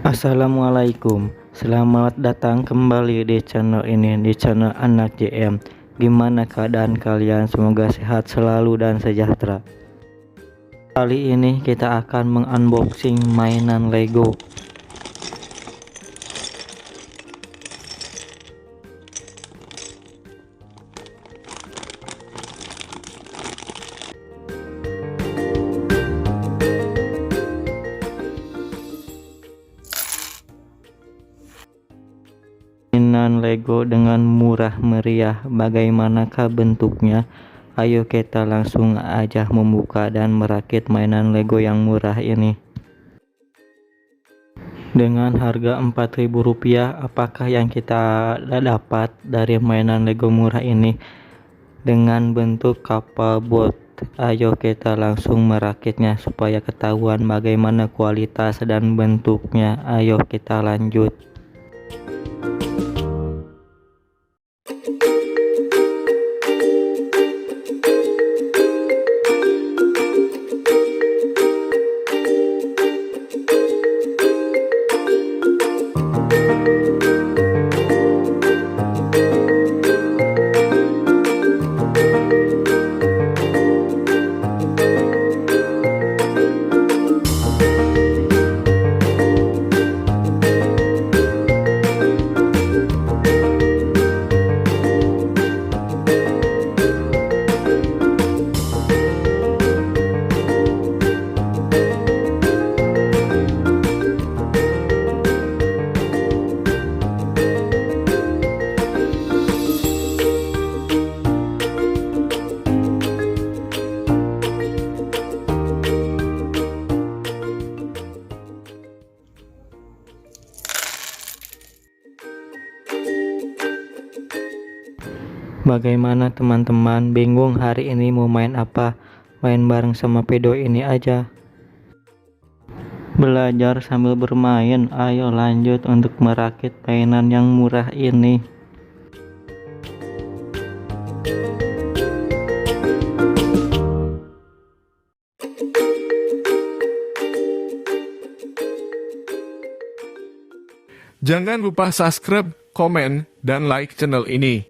Assalamualaikum, selamat datang kembali di channel ini, di channel Anak JM. Gimana keadaan kalian? Semoga sehat selalu dan sejahtera. Kali ini kita akan mengunboxing mainan Lego. Mainan Lego dengan murah meriah, bagaimanakah bentuknya? Ayo kita langsung aja membuka dan merakit mainan Lego yang murah ini. Dengan harga Rp4.000, apakah yang kita dapat dari mainan Lego murah ini? Dengan bentuk kapal boat. Ayo kita langsung merakitnya supaya ketahuan bagaimana kualitas dan bentuknya. Ayo kita lanjut. Bagaimana teman-teman, bingung hari ini mau main apa? Main bareng sama pedo ini aja. Belajar sambil bermain. Ayo lanjut untuk merakit mainan yang murah ini. Jangan lupa subscribe, komen, dan like channel ini.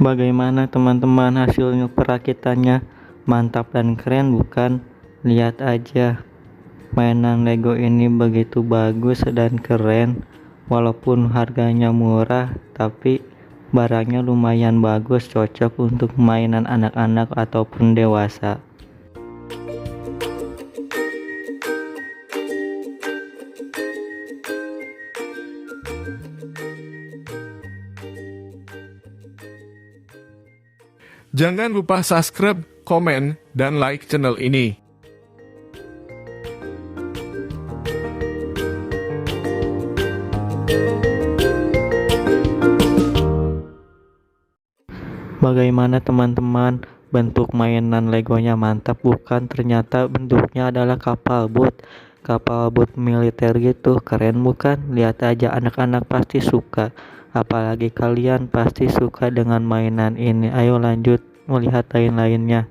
Bagaimana teman-teman hasilnya perakitannya? Mantap dan keren bukan? Lihat aja, mainan Lego ini begitu bagus dan keren. Walaupun harganya murah, tapi barangnya lumayan bagus, cocok untuk mainan anak-anak ataupun dewasa. Jangan lupa subscribe, komen, dan like channel ini. Bagaimana teman-teman? Bentuk mainan Legonya mantap bukan? Ternyata bentuknya adalah kapal boat. Kapal boat militer gitu, keren bukan? Lihat aja, anak-anak pasti suka. Apalagi kalian pasti suka dengan mainan ini. Ayo lanjut melihat lain-lainnya.